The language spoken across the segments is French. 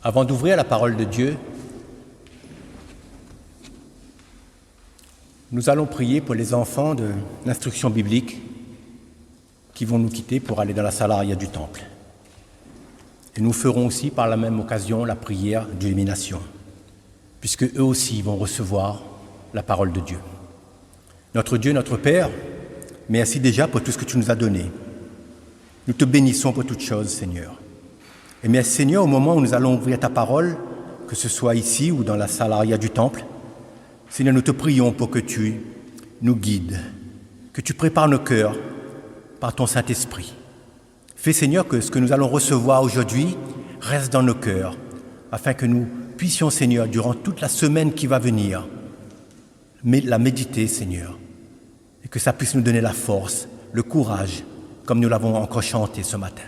Avant d'ouvrir la parole de Dieu, nous allons prier pour les enfants de l'instruction biblique qui vont nous quitter pour aller dans la salle arrière du temple. Et nous ferons aussi par la même occasion la prière d'illumination, puisque eux aussi vont recevoir la parole de Dieu. Notre Dieu, notre Père, merci déjà pour tout ce que tu nous as donné. Nous te bénissons pour toutes choses, Seigneur. Et merci, Seigneur, au moment où nous allons ouvrir ta parole, que ce soit ici ou dans la salle arrière du temple, Seigneur, nous te prions pour que tu nous guides, que tu prépares nos cœurs par ton Saint-Esprit. Fais, Seigneur, que ce que nous allons recevoir aujourd'hui reste dans nos cœurs, afin que nous puissions, Seigneur, durant toute la semaine qui va venir, la méditer, Seigneur, et que ça puisse nous donner la force, le courage, comme nous l'avons encore chanté ce matin.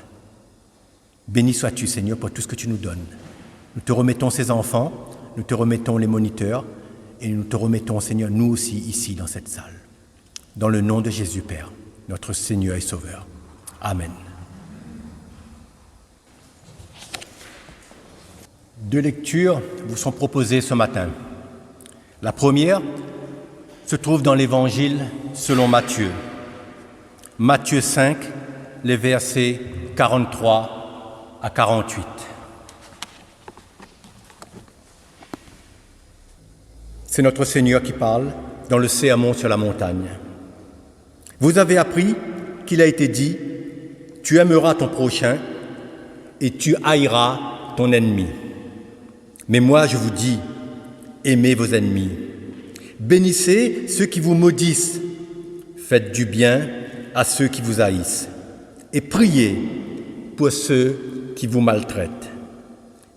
Béni sois-tu, Seigneur, pour tout ce que tu nous donnes. Nous te remettons ces enfants, nous te remettons les moniteurs, et nous te remettons, Seigneur, nous aussi, ici, dans cette salle. Dans le nom de Jésus, Père, notre Seigneur et Sauveur. Amen. 2 lectures vous sont proposées ce matin. La première se trouve dans l'Évangile selon Matthieu. Matthieu 5, les versets 43 à 48. C'est notre Seigneur qui parle dans le Sermon sur la montagne. Vous avez appris qu'il a été dit « Tu aimeras ton prochain et tu haïras ton ennemi. » Mais moi, je vous dis, aimez vos ennemis. Bénissez ceux qui vous maudissent. Faites du bien à ceux qui vous haïssent. Et priez pour ceux qui vous maltraitent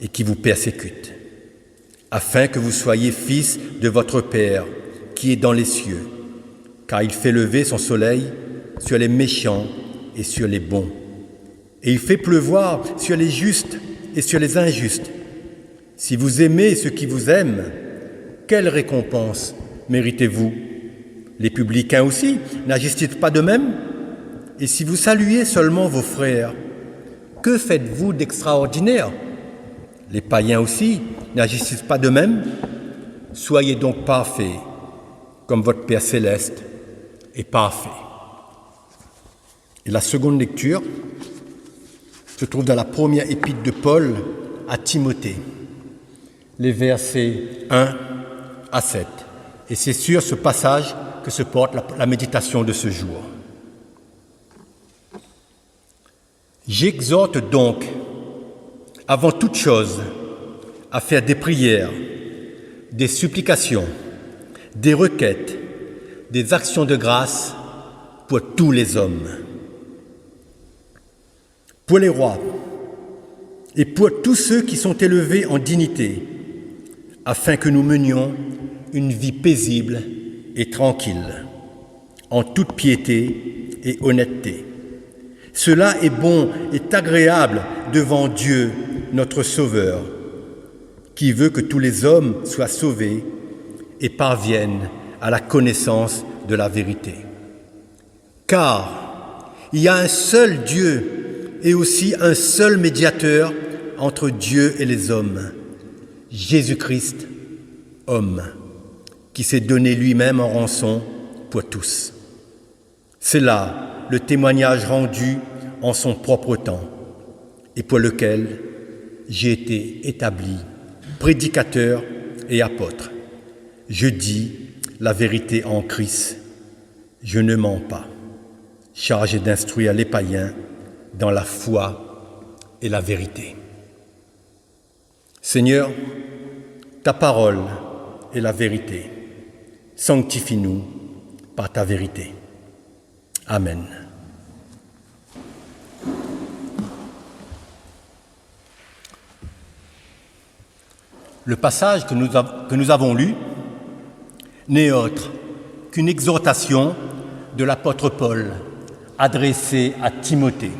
et qui vous persécutent, afin que vous soyez fils de votre Père qui est dans les cieux, car il fait lever son soleil sur les méchants et sur les bons. Et il fait pleuvoir sur les justes et sur les injustes. Si vous aimez ceux qui vous aiment, quelle récompense méritez-vous? Les publicains aussi, n'agissent-ils pas de même? Et si vous saluez seulement vos frères, que faites-vous d'extraordinaire? Les païens aussi, n'agissent-ils pas de même? Soyez donc parfaits, comme votre Père céleste est parfait. Et la seconde lecture se trouve dans la première épître de Paul à Timothée, les versets 1 à 7. Et c'est sur ce passage que se porte la méditation de ce jour. J'exhorte donc, avant toute chose, à faire des prières, des supplications, des requêtes, des actions de grâce pour tous les hommes, pour les rois et pour tous ceux qui sont élevés en dignité, afin que nous menions une vie paisible et tranquille, en toute piété et honnêteté. Cela est bon et agréable devant Dieu, notre Sauveur, qui veut que tous les hommes soient sauvés et parviennent à la connaissance de la vérité. Car il y a un seul Dieu et aussi un seul médiateur entre Dieu et les hommes, Jésus-Christ, homme, qui s'est donné lui-même en rançon pour tous. C'est là le témoignage rendu en son propre temps et pour lequel j'ai été établi prédicateur et apôtre. Je dis la vérité en Christ, je ne mens pas, chargé d'instruire les païens dans la foi et la vérité. Seigneur, ta parole est la vérité. Sanctifie-nous par ta vérité. Amen. Le passage que nous avons lu n'est autre qu'une exhortation de l'apôtre Paul adressée à Timothée.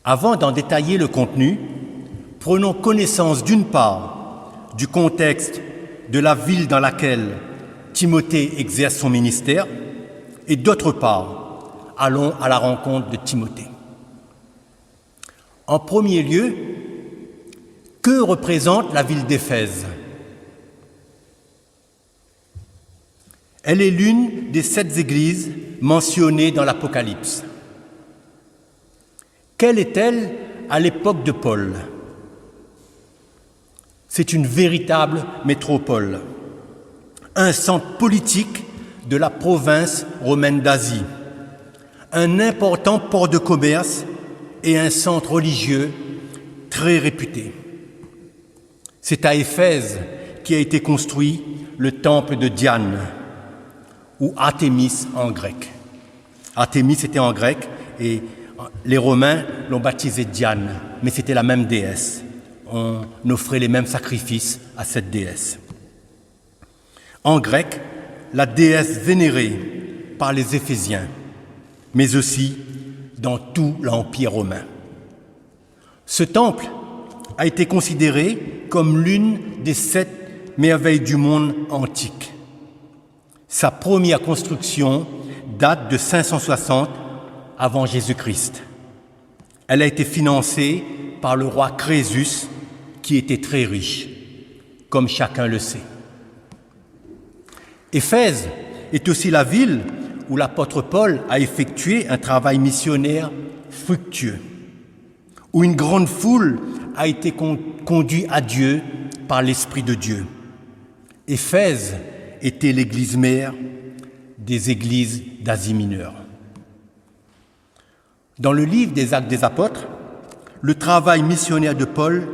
Avant d'en détailler le contenu, prenons connaissance d'une part du contexte de la ville dans laquelle Timothée exerce son ministère et d'autre part, allons à la rencontre de Timothée. En premier lieu, Que représente la ville d'Éphèse? Elle est l'une des 7 églises mentionnées dans l'Apocalypse. Quelle est-elle à l'époque de Paul? C'est une véritable métropole, un centre politique de la province romaine d'Asie, un important port de commerce et un centre religieux très réputé. C'est à Éphèse qu'a été construit le temple de Diane, ou Artémis en grec. Artémis était en grec et les Romains l'ont baptisé Diane, mais c'était la même déesse. On offrait les mêmes sacrifices à cette déesse. En grec, la déesse vénérée par les Éphésiens, mais aussi dans tout l'Empire romain. Ce temple a été considéré comme l'une des 7 merveilles du monde antique. Sa première construction date de 560 avant Jésus-Christ. Elle a été financée par le roi Crésus, qui était très riche, comme chacun le sait. Éphèse est aussi la ville où l'apôtre Paul a effectué un travail missionnaire fructueux, où une grande foule a été conduite à Dieu par l'Esprit de Dieu. Éphèse était l'église mère des églises d'Asie mineure. Dans le livre des Actes des Apôtres, le travail missionnaire de Paul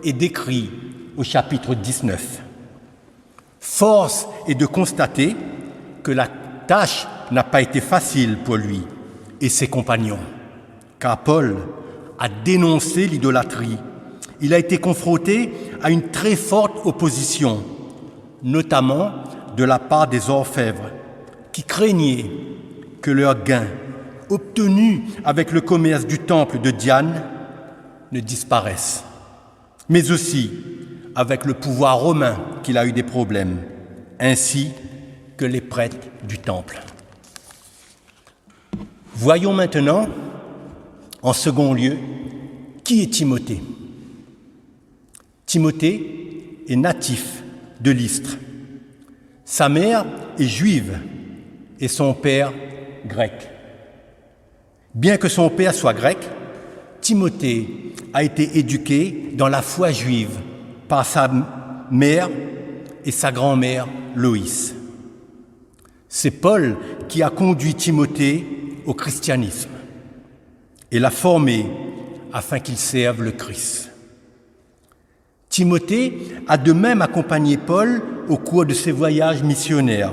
est décrit au chapitre 19. Force est de constater que la tâche n'a pas été facile pour lui et ses compagnons, car Paul a dénoncé l'idolâtrie. Il a été confronté à une très forte opposition, notamment de la part des orfèvres, qui craignaient que leurs gains, obtenus avec le commerce du temple de Diane, ne disparaissent, mais aussi avec le pouvoir romain qu'il a eu des problèmes, ainsi que les prêtres du temple. Voyons maintenant, en second lieu, qui est Timothée. Timothée est natif de Lystre. Sa mère est juive et son père grec. Bien que son père soit grec, Timothée a été éduqué dans la foi juive par sa mère et sa grand-mère Loïs. C'est Paul qui a conduit Timothée au christianisme et l'a formé afin qu'il serve le Christ. Timothée a de même accompagné Paul au cours de ses voyages missionnaires.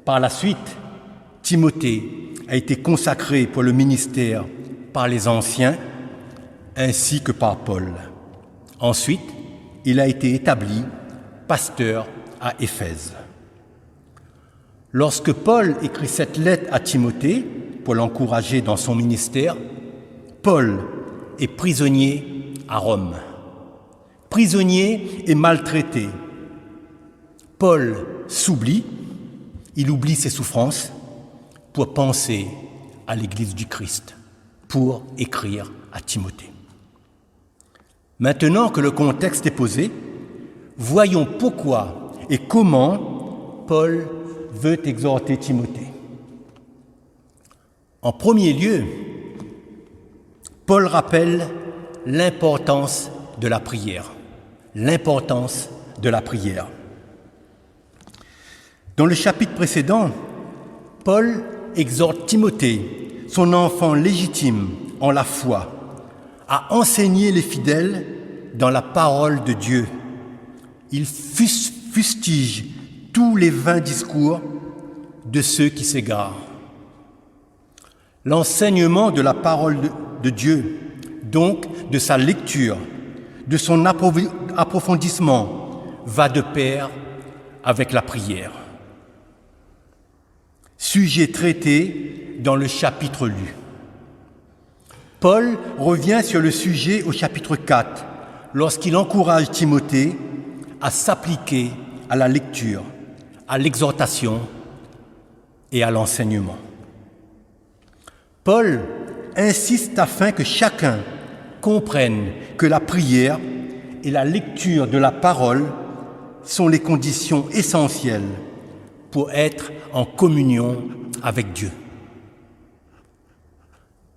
Par la suite, Timothée a été consacré pour le ministère par les anciens ainsi que par Paul. Ensuite, il a été établi pasteur à Éphèse. Lorsque Paul écrit cette lettre à Timothée pour l'encourager dans son ministère, Paul est prisonnier à Rome. Prisonnier et maltraité. Paul s'oublie, il oublie ses souffrances pour penser à l'Église du Christ, pour écrire à Timothée. Maintenant que le contexte est posé, voyons pourquoi et comment Paul veut exhorter Timothée. En premier lieu, Paul rappelle l'importance de la prière. L'importance de la prière. Dans le chapitre précédent, Paul exhorte Timothée, son enfant légitime en la foi, à enseigner les fidèles dans la parole de Dieu. Il fustige tous les vains discours de ceux qui s'égarent. L'enseignement de la parole de Dieu, donc de sa lecture, de son approfondissement, va de pair avec la prière. Sujet traité dans le chapitre lu. Paul revient sur le sujet au chapitre 4, lorsqu'il encourage Timothée à s'appliquer à la lecture, à l'exhortation et à l'enseignement. Paul insiste afin que chacun comprenne que la prière et la lecture de la parole sont les conditions essentielles pour être en communion avec Dieu.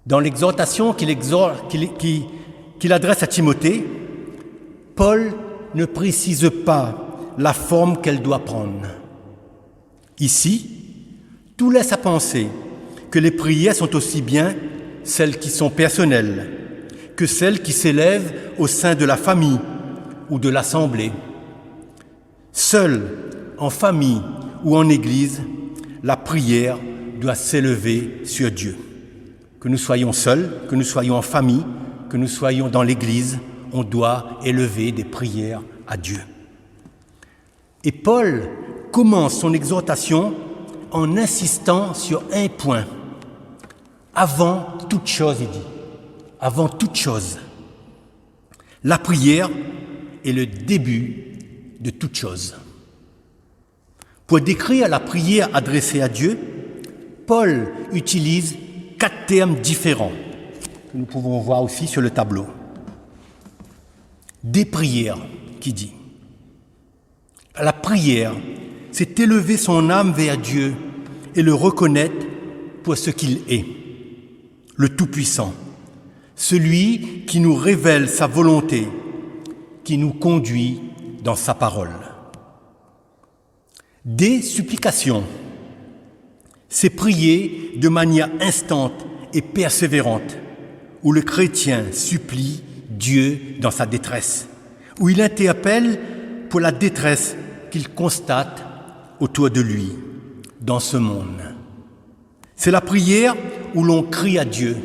Dans l'exhortation qu'il adresse à Timothée, Paul ne précise pas la forme qu'elle doit prendre. Ici, tout laisse à penser que les prières sont aussi bien celles qui sont personnelles que celles qui s'élèvent au sein de la famille ou de l'assemblée. Seule, en famille ou en église, la prière doit s'élever sur Dieu. Que nous soyons seuls, que nous soyons en famille, que nous soyons dans l'église, on doit élever des prières à Dieu. Et Paul commence son exhortation en insistant sur un point. Avant toute chose, il dit, avant toute chose, la prière est le début de toute chose. Pour décrire la prière adressée à Dieu, Paul utilise 4 termes différents que nous pouvons voir aussi sur le tableau. Des prières, qui dit. La prière, c'est élever son âme vers Dieu et le reconnaître pour ce qu'il est, le Tout-Puissant, celui qui nous révèle sa volonté, qui nous conduit dans sa parole. Des supplications, c'est prier de manière instante et persévérante, où le chrétien supplie Dieu dans sa détresse, où il interpelle pour la détresse qu'il constate autour de lui, dans ce monde. C'est la prière où l'on crie à Dieu.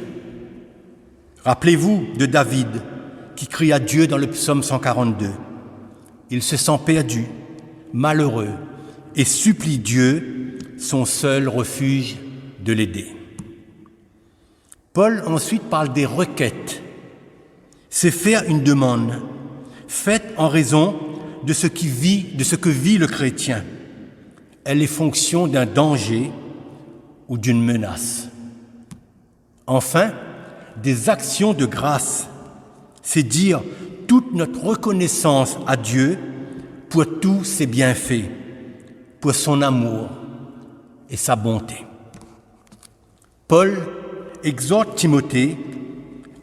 Rappelez-vous de David qui crie à Dieu dans le psaume 142. Il se sent perdu, malheureux, et supplie Dieu, son seul refuge, de l'aider. Paul ensuite parle des requêtes. C'est faire une demande, faite en raison de ce que vit le chrétien. Elle est fonction d'un danger ou d'une menace. Enfin, des actions de grâce, c'est dire toute notre reconnaissance à Dieu pour tous ses bienfaits, pour son amour et sa bonté. Paul exhorte Timothée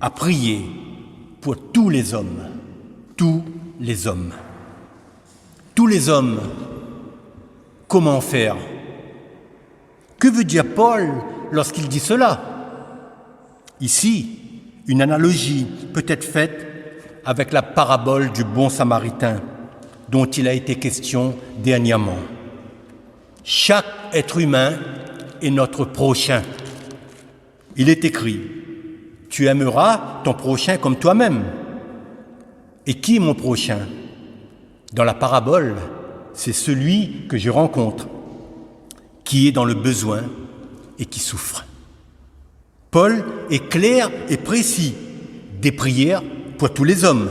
à prier pour tous les hommes, tous les hommes. Tous les hommes, comment faire? Que veut dire Paul lorsqu'il dit cela? Ici, une analogie peut être faite avec la parabole du bon samaritain dont il a été question dernièrement. Chaque être humain est notre prochain. Il est écrit « Tu aimeras ton prochain comme toi-même ». Et qui est mon prochain? Dans la parabole, c'est celui que je rencontre, qui est dans le besoin et qui souffre. Paul est clair et précis, des prières pour tous les hommes.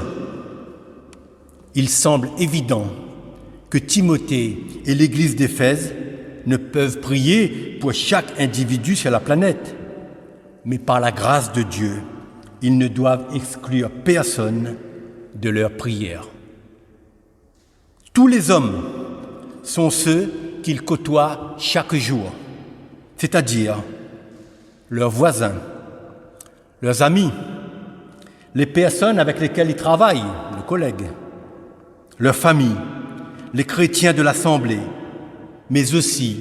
Il semble évident que Timothée et l'Église d'Éphèse ne peuvent prier pour chaque individu sur la planète, mais par la grâce de Dieu, ils ne doivent exclure personne de leur prière. Tous les hommes sont ceux qu'ils côtoient chaque jour, c'est-à-dire leurs voisins, leurs amis, les personnes avec lesquelles ils travaillent, les collègues, leur famille, les chrétiens de l'Assemblée, mais aussi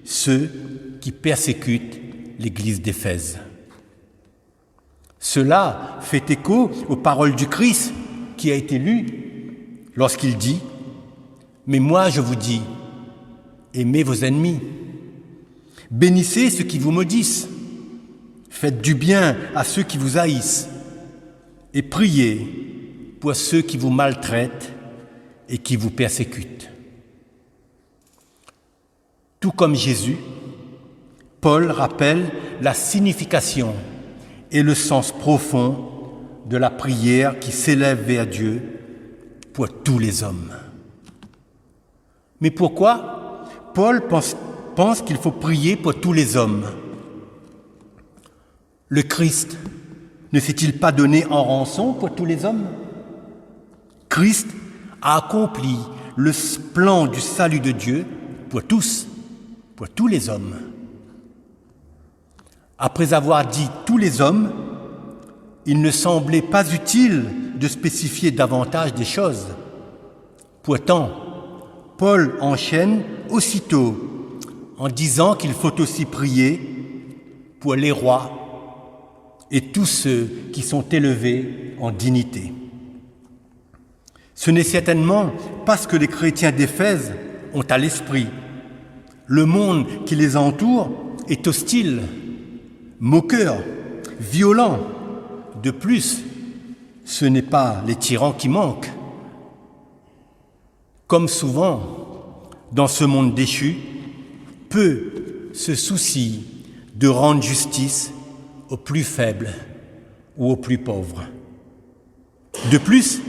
ceux qui persécutent l'Église d'Éphèse. Cela fait écho aux paroles du Christ qui a été lu lorsqu'il dit « Mais moi je vous dis, aimez vos ennemis, bénissez ceux qui vous maudissent, faites du bien à ceux qui vous haïssent et priez pour ceux qui vous maltraitent et qui vous persécutent. » Tout comme Jésus, Paul rappelle la signification et le sens profond de la prière qui s'élève vers Dieu pour tous les hommes. Mais pourquoi Paul pense qu'il faut prier pour tous les hommes? Le Christ ne s'est-il pas donné en rançon pour tous les hommes? Christ a accompli le plan du salut de Dieu pour tous les hommes. Après avoir dit tous les hommes, il ne semblait pas utile de spécifier davantage des choses. Pourtant, Paul enchaîne aussitôt en disant qu'il faut aussi prier pour les rois et tous ceux qui sont élevés en dignité. Ce n'est certainement pas ce que les chrétiens d'Éphèse ont à l'esprit. Le monde qui les entoure est hostile, moqueur, violent. De plus, ce n'est pas les tyrans qui manquent. Comme souvent, dans ce monde déchu, peu se soucient de rendre justice aux plus faibles ou aux plus pauvres. De plus,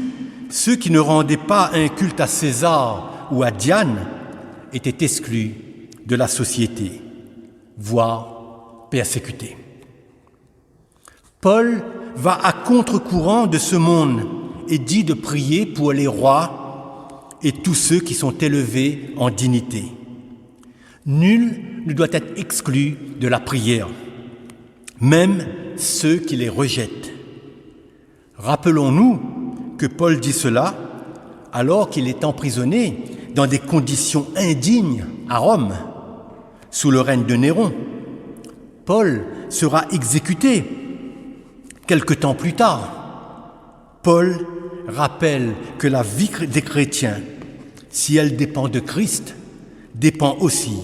ceux qui ne rendaient pas un culte à César ou à Diane étaient exclus de la société, voire persécutés. Paul va à contre-courant de ce monde et dit de prier pour les rois et tous ceux qui sont élevés en dignité. Nul ne doit être exclu de la prière, même ceux qui les rejettent. Rappelons-nous que Paul dit cela alors qu'il est emprisonné dans des conditions indignes à Rome, sous le règne de Néron. Paul sera exécuté quelque temps plus tard. Paul rappelle que la vie des chrétiens, si elle dépend de Christ, dépend aussi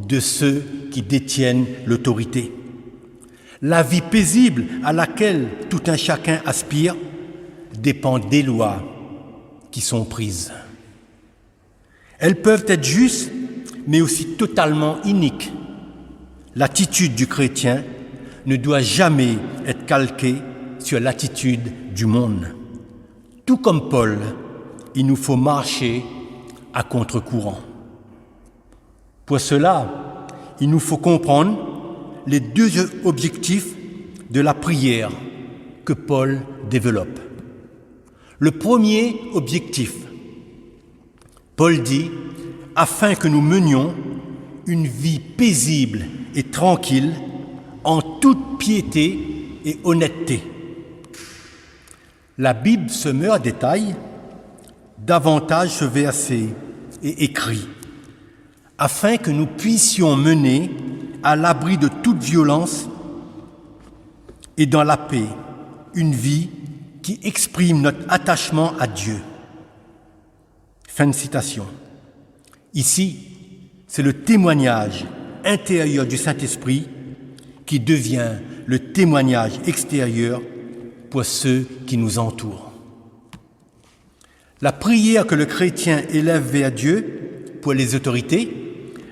de ceux qui détiennent l'autorité. La vie paisible à laquelle tout un chacun aspire dépend des lois qui sont prises. Elles peuvent être justes, mais aussi totalement iniques. L'attitude du chrétien ne doit jamais être calquée sur l'attitude du monde. Tout comme Paul, il nous faut marcher à contre-courant. Pour cela, il nous faut comprendre les deux objectifs de la prière que Paul développe. Le premier objectif, Paul dit, afin que nous menions une vie paisible et tranquille en toute piété et honnêteté. La Bible se meurt en détail, davantage ce verset est écrit, afin que nous puissions mener à l'abri de toute violence et dans la paix une vie qui exprime notre attachement à Dieu. Fin de citation. Ici, c'est le témoignage intérieur du Saint-Esprit qui devient le témoignage extérieur pour ceux qui nous entourent. La prière que le chrétien élève vers Dieu pour les autorités,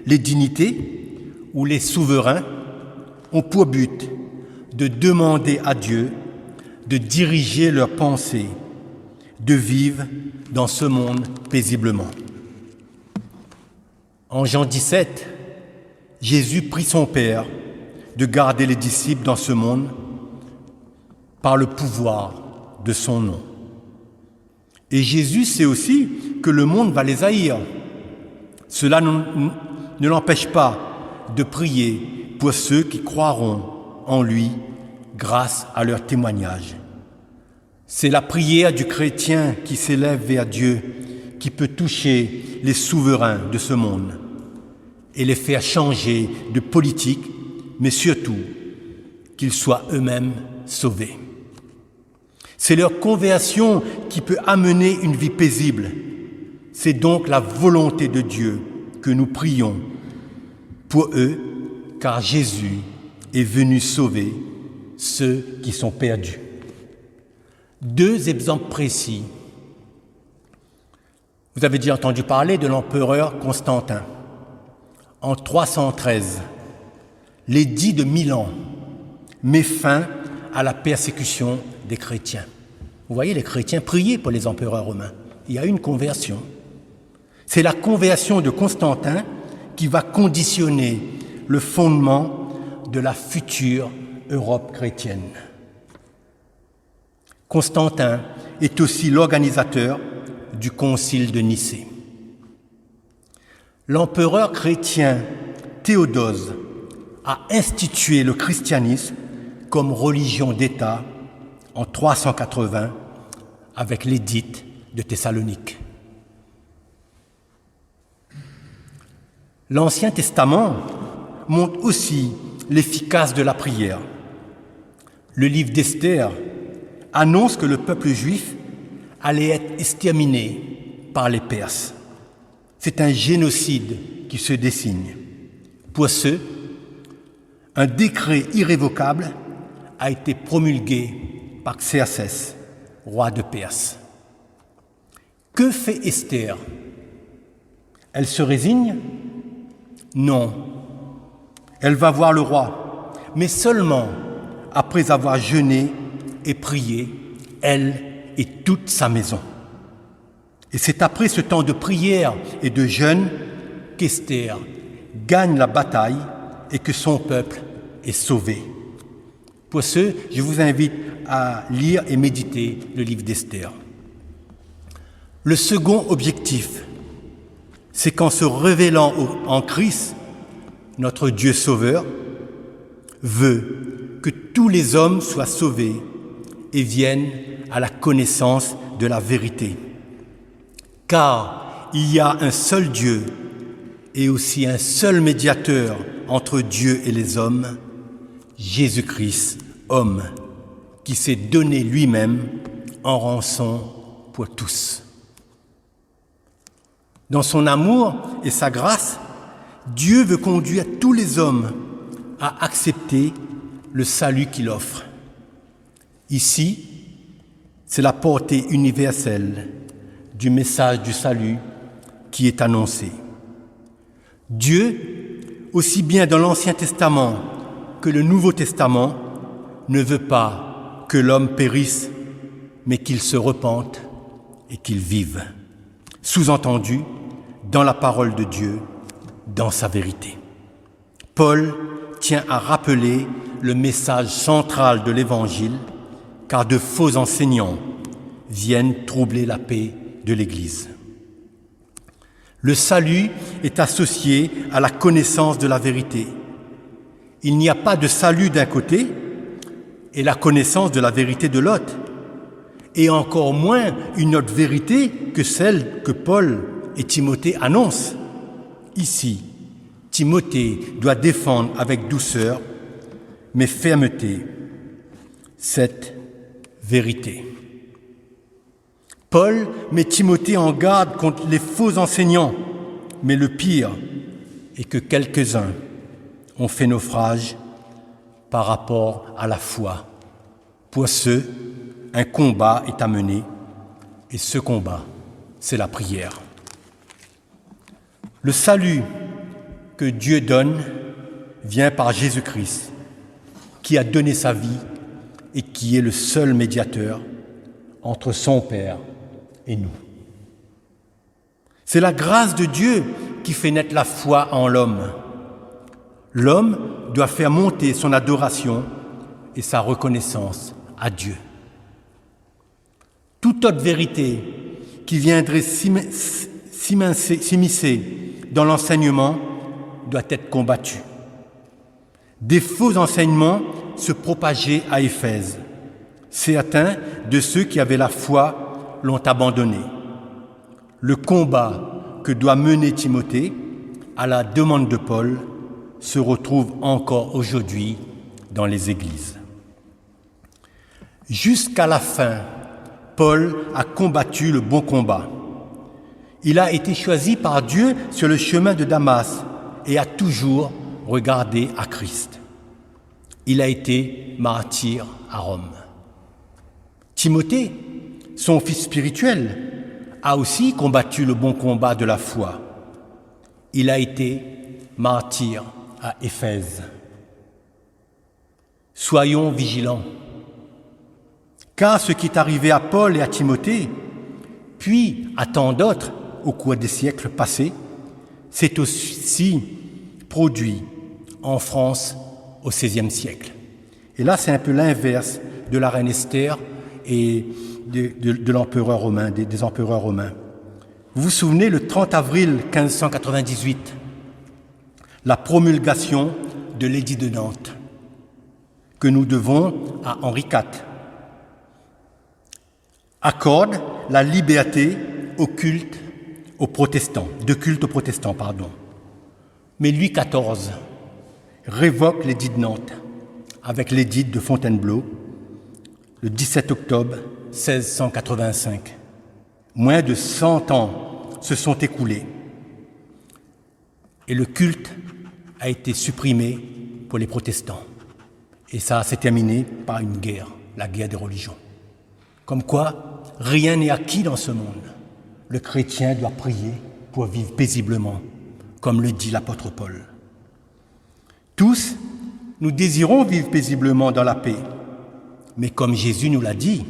les dignités ou les souverains ont pour but de demander à Dieu de diriger leurs pensées, de vivre dans ce monde paisiblement. En Jean 17, Jésus prie son Père de garder les disciples dans ce monde par le pouvoir de son nom. Et Jésus sait aussi que le monde va les haïr. Cela ne l'empêche pas de prier pour ceux qui croiront en lui grâce à leur témoignage. C'est la prière du chrétien qui s'élève vers Dieu qui peut toucher les souverains de ce monde et les faire changer de politique, mais surtout qu'ils soient eux-mêmes sauvés. C'est leur conversion qui peut amener une vie paisible. C'est donc la volonté de Dieu que nous prions pour eux, car Jésus est venu sauver ceux qui sont perdus. Deux exemples précis. Vous avez déjà entendu parler de l'empereur Constantin. En 313, l'édit de Milan met fin à la persécution des chrétiens. Vous voyez, les chrétiens priaient pour les empereurs romains. Il y a eu une conversion. C'est la conversion de Constantin qui va conditionner le fondement de la future Europe chrétienne. Constantin est aussi l'organisateur du concile de Nicée. L'empereur chrétien Théodose a institué le christianisme comme religion d'État en 380 avec l'édit de Thessalonique. L'Ancien Testament montre aussi l'efficace de la prière. Le livre d'Esther annonce que le peuple juif allait être exterminé par les Perses. C'est un génocide qui se dessine. Pour ce, un décret irrévocable a été promulgué par Xerxès, roi de Perse. Que fait Esther? Elle se résigne? Non. Elle va voir le roi, mais seulement après avoir jeûné et prié, elle et toute sa maison. Et c'est après ce temps de prière et de jeûne qu'Esther gagne la bataille et que son peuple est sauvé. Pour ce, je vous invite à lire et méditer le livre d'Esther. Le second objectif, c'est qu'en se révélant en Christ, notre Dieu sauveur veut que tous les hommes soient sauvés et viennent à la connaissance de la vérité. Car il y a un seul Dieu et aussi un seul médiateur entre Dieu et les hommes, Jésus-Christ, homme, qui s'est donné lui-même en rançon pour tous. Dans son amour et sa grâce, Dieu veut conduire tous les hommes à accepter le salut qu'il offre. Ici, c'est la portée universelle du message du salut qui est annoncé. Dieu, aussi bien dans l'Ancien Testament que le Nouveau Testament, ne veut pas que l'homme périsse, mais qu'il se repente et qu'il vive. Sous-entendu, dans la parole de Dieu, dans sa vérité. Paul tient à rappeler le message central de l'Évangile, car de faux enseignants viennent troubler la paix de l'Église. Le salut est associé à la connaissance de la vérité. Il n'y a pas de salut d'un côté et la connaissance de la vérité de l'autre, et encore moins une autre vérité que celle que Paul et Timothée annoncent. Ici, Timothée doit défendre avec douceur, mais fermeté, cette vérité. Paul met Timothée en garde contre les faux enseignants, mais le pire est que quelques-uns ont fait naufrage par rapport à la foi. Pour ceux, un combat est à mener, et ce combat, c'est la prière. Le salut que Dieu donne vient par Jésus-Christ, qui a donné sa vie et qui est le seul médiateur entre son Père et nous. C'est la grâce de Dieu qui fait naître la foi en l'homme. L'homme doit faire monter son adoration et sa reconnaissance à Dieu. Toute autre vérité qui viendrait s'immiscer dans l'enseignement doit être combattue. Des faux enseignements se propageaient à Éphèse. Certains de ceux qui avaient la foi l'ont abandonné. Le combat que doit mener Timothée, à la demande de Paul, se retrouve encore aujourd'hui dans les églises. Jusqu'à la fin, Paul a combattu le bon combat. Il a été choisi par Dieu sur le chemin de Damas et a toujours regardé à Christ. Il a été martyr à Rome. Timothée, son fils spirituel, a aussi combattu le bon combat de la foi. Il a été martyr à Éphèse. Soyons vigilants, car ce qui est arrivé à Paul et à Timothée, puis à tant d'autres au cours des siècles passés, s'est aussi produit en France au XVIe siècle. Et là, c'est un peu l'inverse de la reine Esther et de l'empereur romain, des empereurs romains. Vous vous souvenez, le 30 avril 1598, la promulgation de l'édit de Nantes, que nous devons à Henri IV, accorde la liberté au culte aux protestants, Mais Louis XIV révoque l'édit de Nantes avec l'édit de Fontainebleau le 17 octobre 1685. Moins de 100 ans se sont écoulés et le culte a été supprimé pour les protestants. Et ça s'est terminé par une guerre, la guerre des religions. Comme quoi, rien n'est acquis dans ce monde. Le chrétien doit prier pour vivre paisiblement, comme le dit l'apôtre Paul. Tous, nous désirons vivre paisiblement dans la paix. Mais comme Jésus nous l'a dit,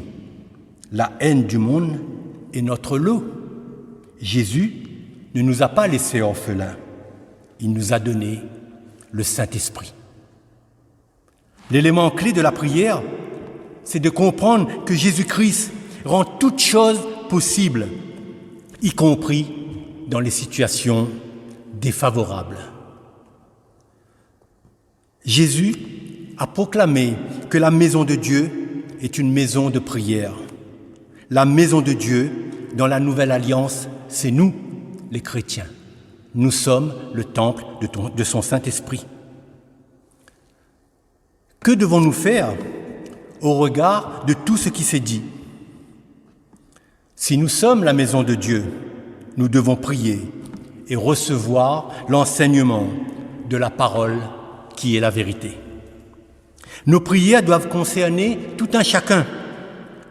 la haine du monde est notre lot. Jésus ne nous a pas laissés orphelins. Il nous a donné le Saint-Esprit. L'élément clé de la prière, c'est de comprendre que Jésus-Christ rend toutes choses possibles, y compris dans les situations défavorables. Jésus a proclamé que la maison de Dieu est une maison de prière. La maison de Dieu, dans la Nouvelle Alliance, c'est nous, les chrétiens. Nous sommes le temple de son Saint-Esprit. Que devons-nous faire au regard de tout ce qui s'est dit? Si nous sommes la maison de Dieu, nous devons prier et recevoir l'enseignement de la parole qui est la vérité. Nos prières doivent concerner tout un chacun,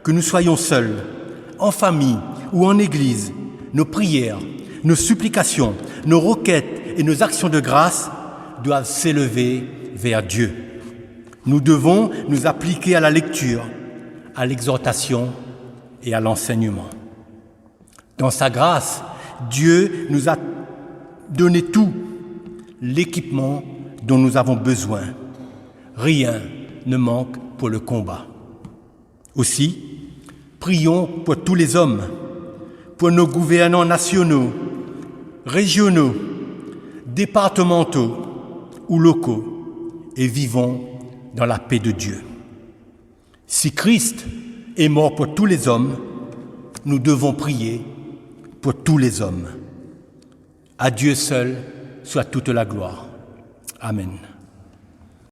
que nous soyons seuls, en famille ou en église. Nos prières, nos supplications, nos requêtes et nos actions de grâce doivent s'élever vers Dieu. Nous devons nous appliquer à la lecture, à l'exhortation et à l'enseignement. Dans sa grâce, Dieu nous a donné tout, l'équipement dont nous avons besoin. Rien ne manque pour le combat. Aussi, prions pour tous les hommes, pour nos gouvernants nationaux, régionaux, départementaux ou locaux, et vivons dans la paix de Dieu. Si Christ est mort pour tous les hommes, nous devons prier pour tous les hommes. À Dieu seul soit toute la gloire. Amen.